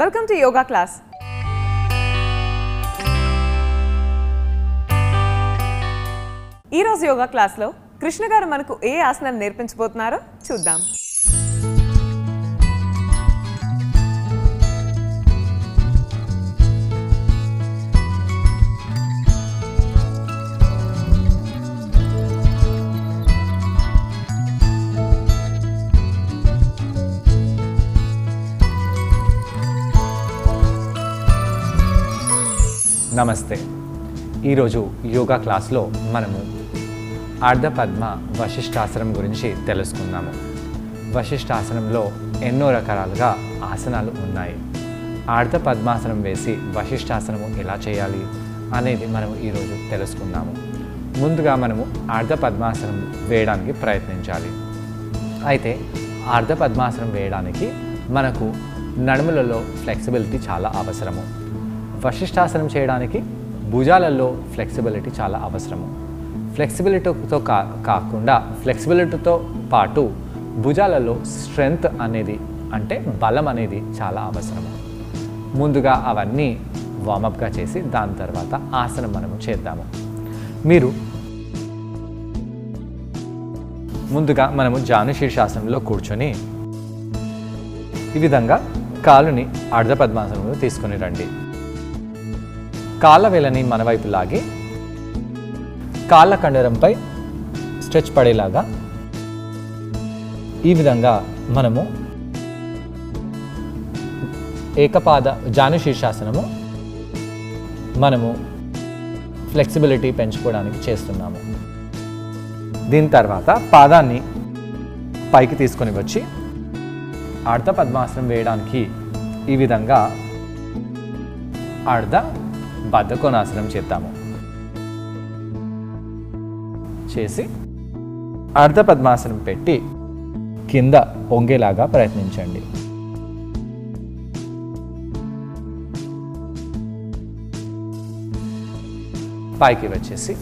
Welcome to yoga class. ఈరోజు యోగా క్లాస్లో కృష్ణ గారు మనకు ఏ ఆసనాన్ని నేర్పించబోతున్నారో చూద్దాం. నమస్తే. ఈరోజు యోగా క్లాస్లో మనము అర్ధ పద్మ వశిష్ఠాసనం గురించి తెలుసుకుందాము. వశిష్ఠాసనంలో ఎన్నో రకాలుగా ఆసనాలు ఉన్నాయి. అర్ధ పద్మాసనం వేసి వశిష్ఠాసనము ఎలా చేయాలి అనేది మనము ఈరోజు తెలుసుకుందాము. ముందుగా మనము అర్ధ పద్మాసనం వేయడానికి ప్రయత్నించాలి. అయితే అర్ధ పద్మాసనం వేయడానికి మనకు నడుములలో ఫ్లెక్సిబిలిటీ చాలా అవసరము. వశిష్ఠాసనం చేయడానికి భుజాలలో ఫ్లెక్సిబిలిటీ చాలా అవసరము. ఫ్లెక్సిబిలిటీతో కాకుండా ఫ్లెక్సిబిలిటీతో పాటు భుజాలలో స్ట్రెంగ్త్ అనేది అంటే బలం అనేది చాలా అవసరము. ముందుగా అవన్నీ వార్మప్గా చేసి దాని తర్వాత ఆసనం మనము చేద్దాము. ముందుగా మనము జాను శీర్షాసనంలో కూర్చొని ఈ విధంగా కాలుని అర్ధ పద్మాసనంలో తీసుకొని రండి. కాళ్ళ వేలని మన వైపు లాగి కాళ్ళ కండరంపై స్ట్రెచ్ పడేలాగా ఈ విధంగా మనము ఏకపాద జాను శీర్షాసనము మనము ఫ్లెక్సిబిలిటీ పెంచుకోవడానికి చేస్తున్నాము. దీని తర్వాత పాదాన్ని పైకి తీసుకొని వచ్చి అర్ధ పద్మాసనం వేయడానికి ఈ విధంగా అర్ధ బద్ధకోణాసనం చేద్దాము. చేసి అర్ధ పద్మాసనం పెట్టి కింద వంగేలాగా ప్రయత్నించండి. పైకి వచ్చేసి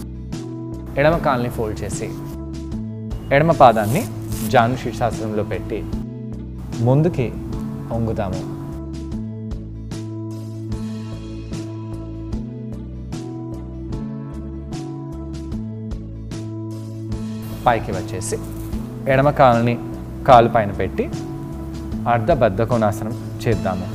ఎడమ కాల్ని ఫోల్డ్ చేసి ఎడమ పాదాన్ని జాను శీర్షాసనంలో పెట్టి ముందుకి వంగుతాము. పైకి వచ్చేసి ఎడమ కాలుని కాలు పైన పెట్టి అర్ధ బద్ధకోణాసనం చేద్దాము.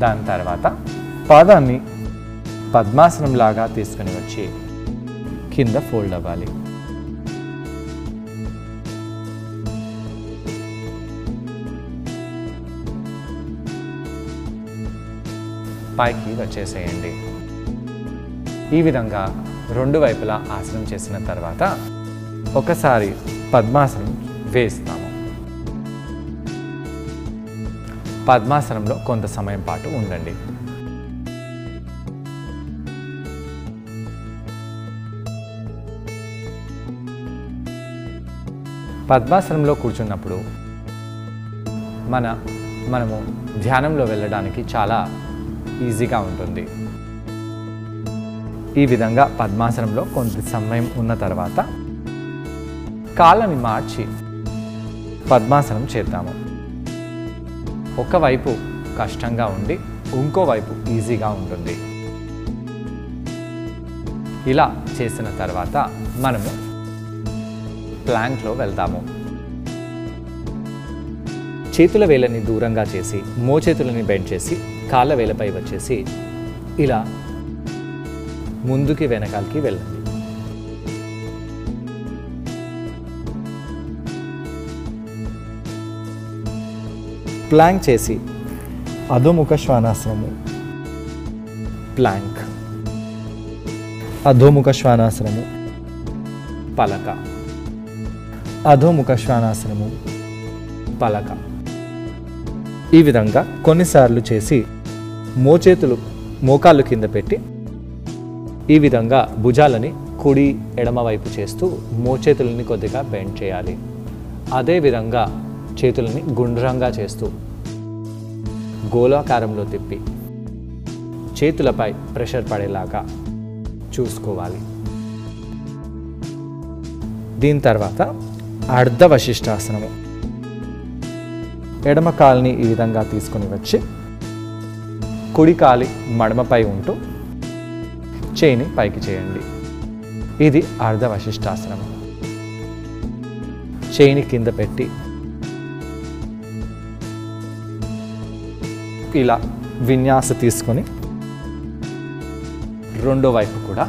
దాని తర్వాత పాదాన్ని పద్మాసనం లాగా తీసుకుని వచ్చి కింద ఫోల్డ్ అవ్వాలి. పైకి వచ్చేసేయండి. ఈ విధంగా రెండు వైపులా ఆసనం చేసిన తర్వాత ఒకసారి పద్మాసనం వేస్తాము. పద్మాసనంలో కొంత సమయం పాటు ఉండండి. పద్మాసనంలో కూర్చున్నప్పుడు మనము ధ్యానంలో వెళ్ళడానికి చాలా ఈజీగా ఉంటుంది. ఈ విధంగా పద్మాసనంలో కొంత సమయం ఉన్న తర్వాత కాళ్ళని మార్చి పద్మాసనం చేద్దాము. ఒకవైపు కష్టంగా ఉండి ఇంకోవైపు ఈజీగా ఉంటుంది. ఇలా చేసిన తర్వాత మనము ప్లాంక్లో వెళ్తాము. చేతుల వేళ్ళని దూరంగా చేసి మోచేతులని బెండ్ చేసి కాళ్ళ వేలపై వచ్చేసి ఇలా ముందుకి వెనకాలకి వెళ్ళండి. ప్లాంక్ చేసి అధోముఖ శ్వానాసనము, ప్లాంక్, అధోముఖ శ్వానాసనము, పలక, అధోముఖ శ్వానాసనము, పలక. ఈ విధంగా కొన్నిసార్లు చేసి మోకాళ్ళు కింద పెట్టి ఈ విధంగా భుజాలని కుడి ఎడమ వైపు చేస్తూ మోచేతులని కొద్దిగా బెండ్ చేయాలి. అదేవిధంగా చేతులని గుండ్రంగా చేస్తూ గోళాకారంలో తిప్పి చేతులపై ప్రెషర్ పడేలాగా చూసుకోవాలి. దీని తర్వాత అర్ధ వశిష్టాసనము. ఎడమ కాలుని ఈ విధంగా తీసుకొని వచ్చి కుడి కాలి మడమపై ఉంటూ చేయిని పైకి చేయండి. ఇది అర్ధ వశిష్టాసనము. చేయిని కింద పెట్టి ఇలా విన్యాస తీసుకొని రెండో వైపు కూడా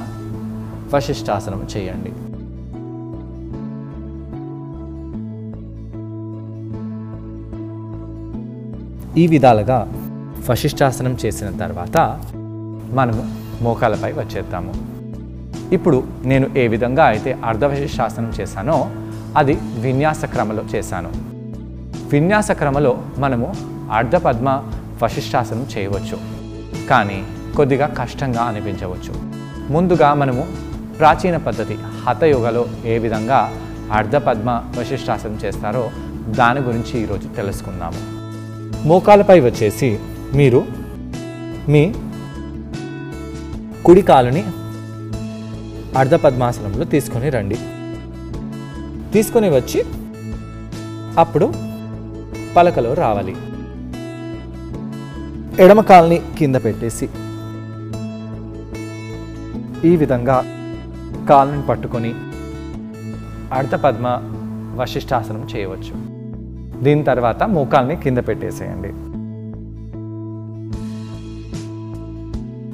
వశిష్టాసనం చేయండి. ఈ విధాలుగా వశిష్టాసనం చేసిన తర్వాత మనము మోకాలపై వచ్చేద్దాము. ఇప్పుడు నేను ఏ విధంగా అయితే అర్ధవశిష్టాసనం చేశానో అది విన్యాస క్రమలో చేశాను. విన్యాస క్రమలో మనము అర్ధపద్మ వశిష్టాసనం చేయవచ్చు, కానీ కొద్దిగా కష్టంగా అనిపించవచ్చు. ముందుగా మనము ప్రాచీన పద్ధతి హఠయోగలో ఏ విధంగా అర్ధపద్మ వశిష్టాసనం చేస్తారో దాని గురించి ఈరోజు తెలుసుకుందాము. మోకాలపై వచ్చేసి మీరు మీ కుడి కాలుని అర్ధపద్మాసనంలో తీసుకొని రండి. తీసుకొని వచ్చి అప్పుడు పలకలో రావాలి. ఎడమ కాలుని కింద పెట్టేసి ఈ విధంగా కాలుని పట్టుకొని అర్ధపద్మ వశిష్టాసనం చేయవచ్చు. దీని తర్వాత మోకాల్ని కింద పెట్టేసేయండి.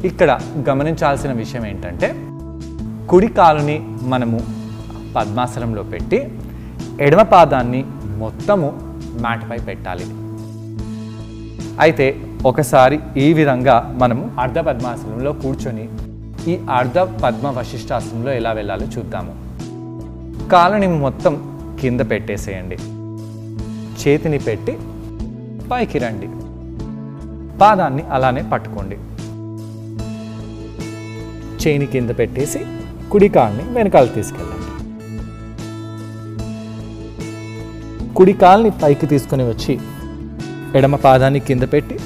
ఇక్కడ గమనించాల్సిన విషయం ఏంటంటే కుడి కాలుని మనము పద్మాసనంలో పెట్టి ఎడమ పాదాన్ని మొత్తము మ్యాట్పై పెట్టాలి. అయితే ఒకసారి ఈ విధంగా మనము అర్ధ పద్మాసనంలో కూర్చొని ఈ అర్ధ పద్మ వశిష్టాసనంలో ఎలా వెళ్ళాలో చూద్దాము. కాలుని మొత్తం కింద పెట్టేసేయండి. చేతిని పెట్టి పైకి రండి. పాదాన్ని అలానే పట్టుకోండి. చేయిని కింద పెట్టేసి కుడి కాలుని వెనకాల తీసుకెళ్ళండి. కుడి కాలుని పైకి తీసుకొని వచ్చి ఎడమ పాదాన్ని కింద పెట్టి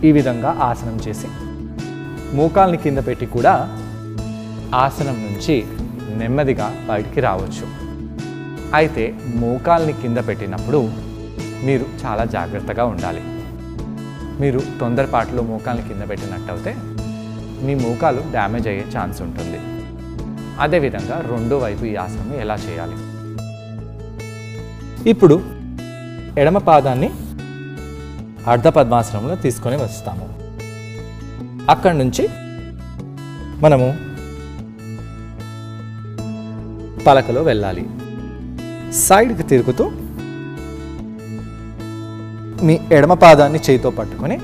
ఈ విధంగా ఆసనం చేసి మోకాల్ని కింద పెట్టి కూడా ఆసనం నుంచి నెమ్మదిగా బయటికి రావచ్చు. అయితే మోకాల్ని కింద పెట్టినప్పుడు మీరు చాలా జాగ్రత్తగా ఉండాలి. మీరు తొందరపాటులో మోకాల్ని కింద పెట్టినట్టయితే మీ మోకాలు డ్యామేజ్ అయ్యే ఛాన్స్ ఉంటుంది. అదేవిధంగా రెండో వైపు ఈ ఆసనం ఎలా చేయాలి. ఇప్పుడు ఎడమ పాదాన్ని అర్ధ పద్మాసనంలో తీసుకొని వస్తాము. అక్కడి నుంచి మనము పలకలో వెళ్ళాలి. సైడ్కి తిరుగుతూ మీ ఎడమ పాదాన్ని చేతితో పట్టుకొని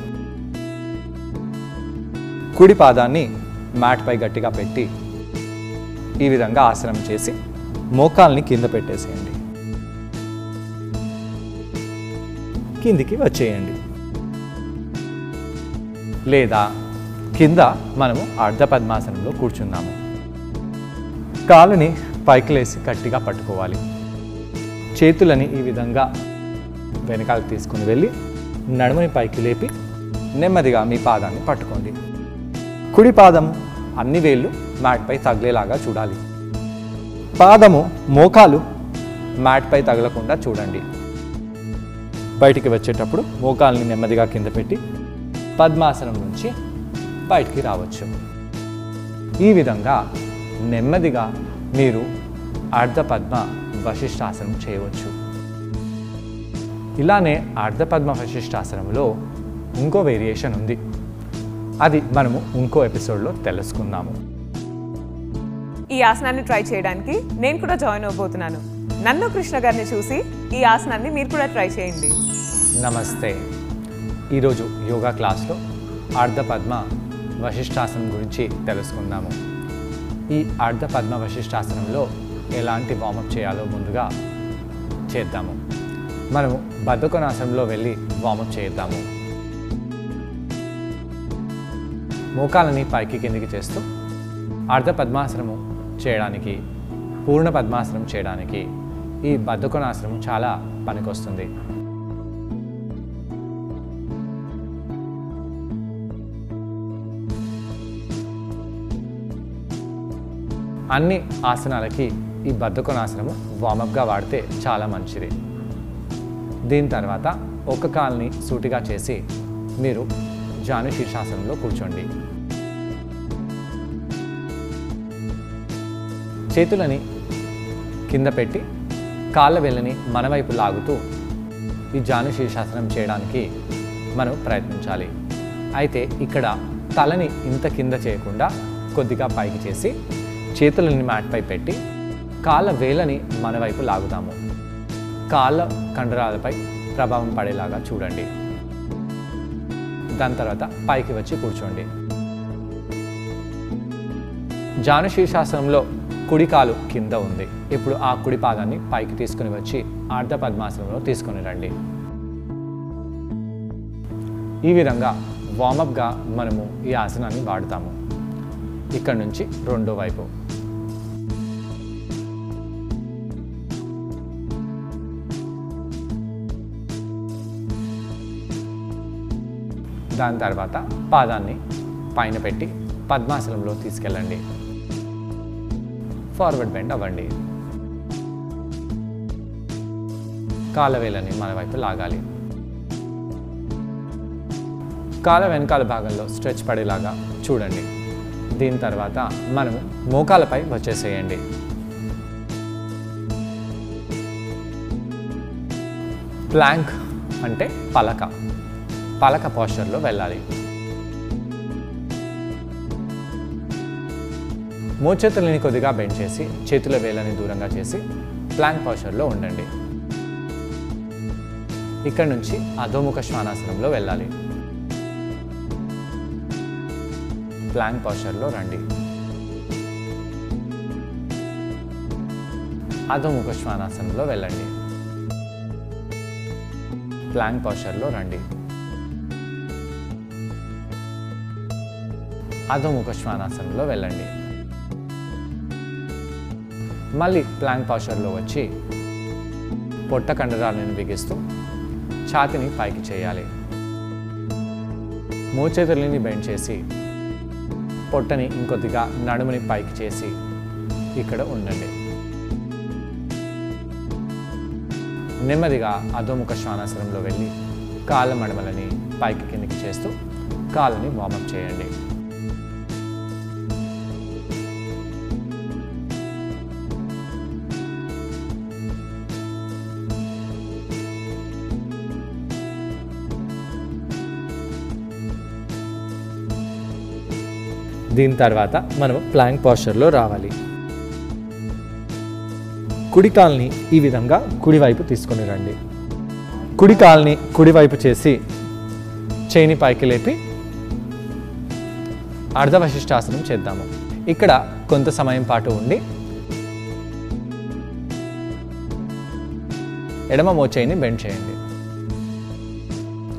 కుడి పాదాన్ని మ్యాట్పై గట్టిగా పెట్టి ఈ విధంగా ఆసనం చేసి మోకాల్ని కింద పెట్టేసేయండి. కిందికి వచ్చేయండి. లేదా కింద మనము అర్ధ పద్మాసనంలో కూర్చుందాము. కాలుని పైకి లేసి గట్టిగా పట్టుకోవాలి. చేతులని ఈ విధంగా వెనకాల తీసుకుని వెళ్ళి నడుముని పైకి లేపి నెమ్మదిగా మీ పాదాన్ని పట్టుకోండి. కుడి పాదము అన్ని వేళ్ళు మ్యాట్పై తగిలేలాగా చూడాలి. పాదము మోకాలు మ్యాట్పై తగలకుండా చూడండి. బయటికి వచ్చేటప్పుడు మోకాల్ని నెమ్మదిగా కింద పెట్టి పద్మాసనం నుంచి బయటికి రావచ్చు. ఈ విధంగా నెమ్మదిగా మీరు అర్ధ పద్మ వశిష్టాసనం చేయవచ్చు. ఇలానే అర్ధ పద్మ వశిష్టాసనంలో ఇంకో వేరియేషన్ ఉంది. అది మనము ఇంకో ఎపిసోడ్లో తెలుసుకుందాము. ఈ ఆసనాన్ని ట్రై చేయడానికి నేను కూడా జాయిన్ అవబోతున్నాను. నన్ను కృష్ణ గారిని చూసి ఈ ఆసనాన్ని మీరు కూడా ట్రై చేయండి. నమస్తే. ఈరోజు యోగా క్లాస్లో అర్ధ పద్మ వశిష్టాసనం గురించి తెలుసుకుందాము. ఈ అర్ధ పద్మ వశిష్టాసనంలో ఎలాంటి వార్మప్ చేయాలో ముందుగా చేద్దాము. మనము బద్ధకోణాసనంలో వెళ్ళి వార్మప్ చేద్దాము. మోకాలని పైకి కిందికి చేస్తూ అర్ధ పద్మాసనము చేయడానికి, పూర్ణ పద్మాసనం చేయడానికి ఈ బద్ధకోణాసనం చాలా పనికొస్తుంది. అన్ని ఆసనాలకి ఈ బద్ధకోణాసనము వార్మప్గా వాడితే చాలా మంచిది. దీని తర్వాత ఒక కాల్ని సూటిగా చేసి మీరు జాను శీర్షాసనంలో కూర్చోండి. చేతులని కింద పెట్టి కాళ్ళ వేళ్ళని మన వైపు లాగుతూ ఈ జాను శీర్షాసనం చేయడానికి మనం ప్రయత్నించాలి. అయితే ఇక్కడ తలని ఇంత కింద చేయకుండా కొద్దిగా పైకి చేసి చేతులని మ్యాట్పై పెట్టి కాళ్ళ వేళ్ళని మన వైపు లాగుతాము. కాళ్ళ కండరాలపై ప్రభావం పడేలాగా చూడండి. దాని తర్వాత పైకి వచ్చి కూర్చోండి. జాను శీర్షాసనంలో కుడి కాలు కింద ఉంది. ఇప్పుడు ఆ కుడి పాదాన్ని పైకి తీసుకుని వచ్చి అర్ధ పద్మాసనంలో తీసుకుని రండి. ఈ విధంగా వార్మప్గా మనము ఈ ఆసనాన్ని వాడతాము. ఇక్కడ నుంచి రెండో వైపు. దాని తర్వాత పాదాన్ని పైన పెట్టి పద్మాసనంలో తీసుకెళ్ళండి. ఫార్వర్డ్ బెండ్ అవ్వండి. కాళ్ళ వేళ్ళని మన వైపు లాగాలి. కాళ్ళ వెనకాల భాగంలో స్ట్రెచ్ పడేలాగా చూడండి. దీని తర్వాత మనము మోకాలపై వచ్చేసేయండి. ప్లాంక్ అంటే పలక పోస్చర్లో వెళ్ళాలి. మోచేతులని కొద్దిగా బెండ్ చేసి చేతుల వేళ్ళని దూరంగా చేసి ప్లాంక్ పోస్చర్లో ఉండండి. ఇక్కడ నుంచి అధోముఖ శ్వానాసనంలో వెళ్ళాలి. ప్లాంక్ పోస్చర్లో రండి. అధోముఖ శ్వానాసనంలో వెళ్ళండి. ప్లాంక్ పోస్చర్లో రండి. అధోముఖ శ్వానాసనంలో వెళ్ళండి. మళ్ళీ ప్లాంక్ పోస్చర్లో వచ్చి పొట్ట కండరాలను బిగిస్తూ ఛాతిని పైకి చేయాలి. మోచేతులని బెండ్ చేసి పొట్టని ఇంకొద్దిగా నడుముని పైకి చేసి ఇక్కడ ఉండండి. నెమ్మదిగా అధోముఖ శ్వానాసనంలో వెళ్ళి కాళ్ళ మడమలని పైకి కిందికి చేస్తూ కాళ్ళని వార్మప్ చేయండి. దీని తర్వాత మనం ప్లాంక్ పోస్చర్లో రావాలి. కుడి కాల్ని ఈ విధంగా కుడివైపు తీసుకొని రండి. కుడి కాల్ని కుడివైపు చేసి చేయిని పైకి లేపి అర్ధవశిష్టాసనం చేద్దాము. ఇక్కడ కొంత సమయం పాటు ఉండి ఎడమ మోచేయిని బెండ్ చేయండి.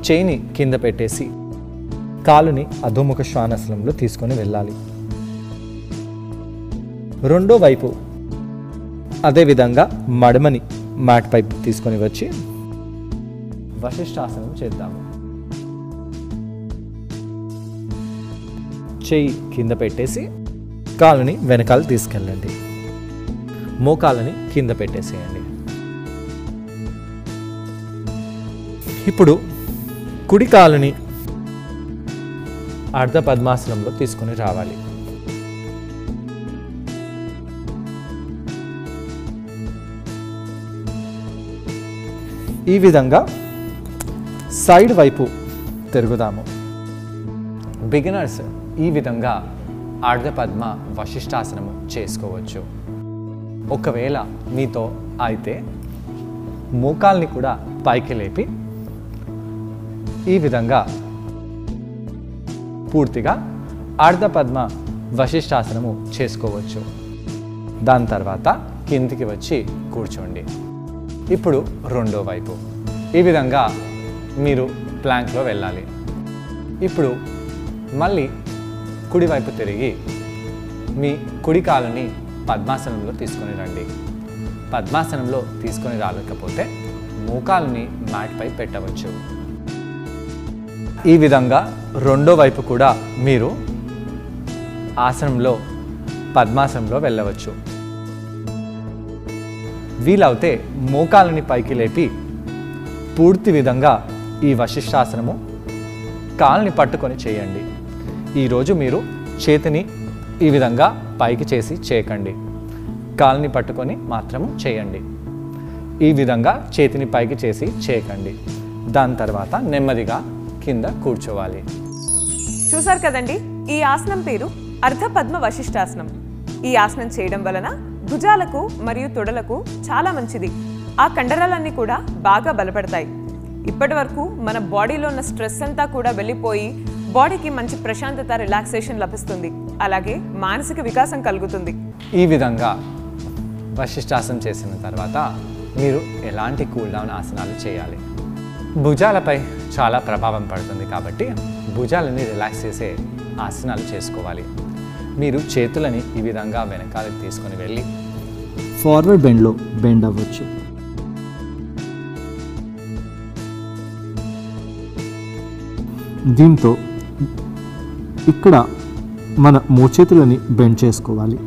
చేయిని కింద పెట్టేసి కాలుని అధోముఖ శ్వానాసనంలో తీసుకొని వెళ్ళాలి. రెండో వైపు అదేవిధంగా మడమని మ్యాట్ పైపు తీసుకొని వచ్చి వశిష్టాసనం చేద్దాము. చెయ్యి కింద పెట్టేసి కాలుని వెనకాల తీసుకెళ్ళండి. మోకాలని కింద పెట్టేసేయండి. ఇప్పుడు కుడి కాలుని అర్ధ పద్మాసనంలో తీసుకొని రావాలి. ఈ విధంగా సైడ్ వైపు తిరుగుదాము. బిగినర్స్ ఈ విధంగా అర్ధ పద్మ వశిష్టాసనము చేసుకోవచ్చు. ఒకవేళ మీతో అయితే మోకాల్ని కూడా పైకి లేపి ఈ విధంగా పూర్తిగా అర్ధ పద్మ వశిష్టాసనము చేసుకోవచ్చు. దాని తర్వాత కిందికి వచ్చి కూర్చోండి. ఇప్పుడు రెండో వైపు ఈ విధంగా మీరు ప్లాంక్లో వెళ్ళాలి. ఇప్పుడు మళ్ళీ కుడివైపు తిరిగి మీ కుడి కాలుని పద్మాసనంలో తీసుకొని రండి. పద్మాసనంలో తీసుకొని రాలేకపోతే మోకాలుని మ్యాట్పై పెట్టవచ్చు. ఈ విధంగా రెండో వైపు కూడా మీరు ఆసనంలో పద్మాసనంలో వెళ్ళవచ్చు. వీలవుతే మోకాలని పైకి లేపి పూర్తి విధంగా ఈ వశిష్ఠాసనము కాలుని పట్టుకొని చేయండి. ఈరోజు మీరు చేతిని ఈ విధంగా పైకి చేసి చేయకండి, కాలుని పట్టుకొని మాత్రము చేయండి. ఈ విధంగా చేతిని పైకి చేసి చేయకండి. దాని తర్వాత నెమ్మదిగా కింద కూర్చోవాలి. చూసారు కదండి, ఈ ఆసనం పేరు అర్ధ పద్మ వశిష్ఠాసనం. ఈ ఆసనం చేయడం వలన భుజాలకు మరియు తొడలకు చాలా మంచిది. ఆ కండరాలన్నీ కూడా బాగా బలపడతాయి. ఇప్పటి వరకు మన బాడీలో ఉన్న స్ట్రెస్ అంతా కూడా వెళ్ళిపోయి బాడీకి మంచి ప్రశాంతత, రిలాక్సేషన్ లభిస్తుంది. అలాగే మానసిక వికాసం కలుగుతుంది. ఈ విధంగా వశిష్ఠాసనం చేసిన తర్వాత మీరు ఎలాంటి కూల్ డౌన్ ఆసనాలు చేయాలి? భుజాలపై చాలా ప్రభావం పడుతుంది కాబట్టి భుజాలని రిలాక్స్ చేసే ఆసనాలు చేసుకోవాలి. మీరు చేతులని ఈ విధంగా వెనకాలకి తీసుకొని వెళ్ళి ఫార్వర్డ్ బెండ్లో బెండ్ అవ్వచ్చు. దీంతో ఇక్కడ మన మోచేతులని బెండ్ చేసుకోవాలి.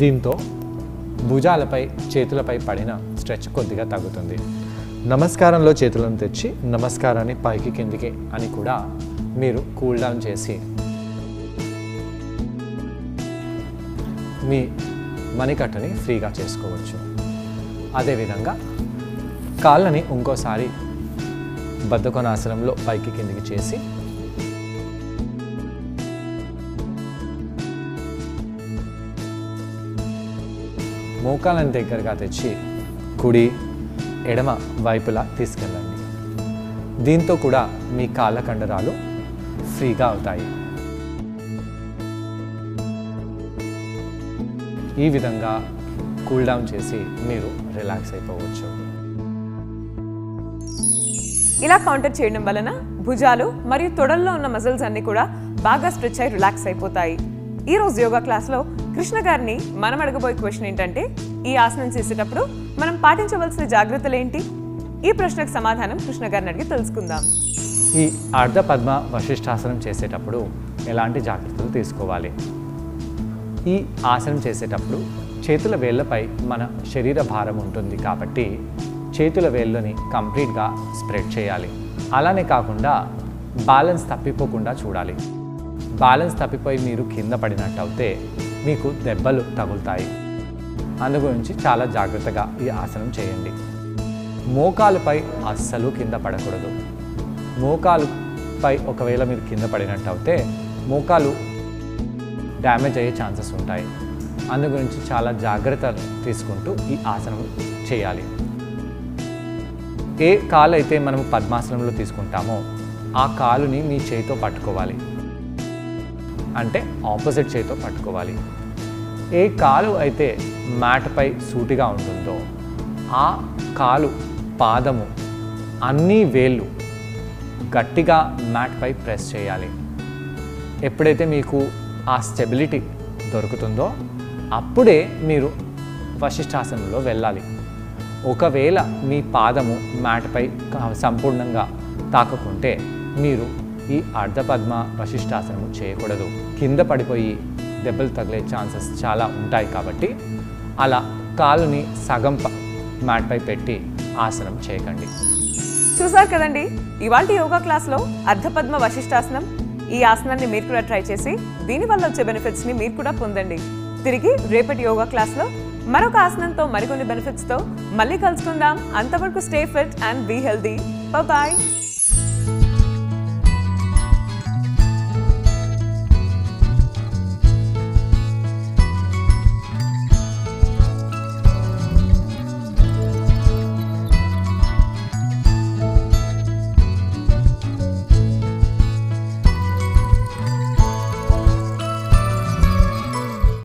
దీంతో భుజాలపై చేతులపై పడిన స్ట్రెచ్ కొద్దిగా తగ్గుతుంది. నమస్కారంలో చేతులను తెచ్చి నమస్కారాన్ని పైకి కిందికి అని కూడా మీరు కూల్ డౌన్ చేసి మీ మణికట్టుని ఫ్రీగా చేసుకోవచ్చు. అదేవిధంగా కాళ్ళని ఇంకోసారి బద్ధకోణాసనంలో పైకి కిందికి చేసి మోకాళ్ళని దగ్గరగా తెచ్చి కుడి ఎడమ వైపులా తీసుకెళ్ళండి. దీంతో కూడా మీ కాళ్ళ కండరాలు ఫ్రీగా అవుతాయి. ఈ విధంగా కూల్ డౌన్ చేసి మీరు రిలాక్స్ అయిపోవచ్చు. ఇలా కౌంటర్ చేయడం వలన భుజాలు మరియు తొడల్లో ఉన్న మజిల్స్ అన్ని కూడా బాగా స్ట్రెచ్ అయి రిలాక్స్ అయిపోతాయి. ఈ రోజు యోగా క్లాస్లో కృష్ణ గారిని మనం అడగబోయే క్వశ్చన్ ఏంటంటే, ఈ ఆసనం చేసేటప్పుడు మనం పాటించవలసిన జాగ్రత్తలు ఏంటి? ఈ ప్రశ్నకు సమాధానం కృష్ణ గారిని అడిగి తెలుసుకుందాం. ఈ అర్ధ పద్మ వశిష్ఠాసనం చేసేటప్పుడు ఎలాంటి జాగ్రత్తలు తీసుకోవాలి? ఈ ఆసనం చేసేటప్పుడు చేతుల వేళ్ళపై మన శరీర భారం ఉంటుంది కాబట్టి చేతుల వేళ్ళని కంప్లీట్గా స్ప్రెడ్ చేయాలి. అలానే కాకుండా బ్యాలెన్స్ తప్పిపోకుండా చూడాలి. బ్యాలెన్స్ తప్పిపోయి మీరు కింద పడినట్టు అయితే మీకు దెబ్బలు తగులుతాయి. అందు గురించి చాలా జాగ్రత్తగా ఈ ఆసనం చేయండి. మోకాలుపై అస్సలు కింద పడకూడదు. మోకాలుపై ఒకవేళ మీరు కింద పడినట్టు అయితే మోకాలు డ్యామేజ్ అయ్యే ఛాన్సెస్ ఉంటాయి. అందు గురించి చాలా జాగ్రత్తలు తీసుకుంటూ ఈ ఆసనం చేయాలి. ఏ కాలు అయితే మనం పద్మాసనంలో తీసుకుంటామో ఆ కాలుని మీ చేతితో పట్టుకోవాలి, అంటే ఆపోజిట్ చేతితో పట్టుకోవాలి. ఏ కాలు అయితే మ్యాట్పై సూటిగా ఉంటుందో ఆ కాలు పాదము అన్ని వేళ్ళు గట్టిగా మ్యాట్పై ప్రెస్ చేయాలి. ఎప్పుడైతే మీకు ఆ స్టెబిలిటీ దొరుకుతుందో అప్పుడే మీరు వశిష్ఠాసనంలో వెళ్ళాలి. ఒకవేళ మీ పాదము మ్యాట్పై సంపూర్ణంగా తాకకుంటే మీరు ఈ అర్ధపద్మ వశిష్ఠాసనము చేయకూడదు. కింద పడిపోయి దెబ్బలు తగిలే ఛాన్సెస్ చాలా ఉంటాయి కాబట్టి అలా కాలుని సగం మ్యాట్పై పెట్టి ఆసనం చేయకండి. చూసారు కదండి, ఇవాల్టి యోగా క్లాస్లో అర్ధపద్మ వశిష్ఠాసనం, ఈ ఆసనాన్ని మీరు కూడా ట్రై చేసి దీనివల్ల వచ్చే బెనిఫిట్స్ని మీరు కూడా పొందండి. తిరిగి రేపటి యోగా క్లాస్లో మరొక ఆసనంతో మరికొన్ని బెనిఫిట్స్తో మళ్ళీ కలుసుకుందాం. అంతవరకు stay fit and be healthy. Bye.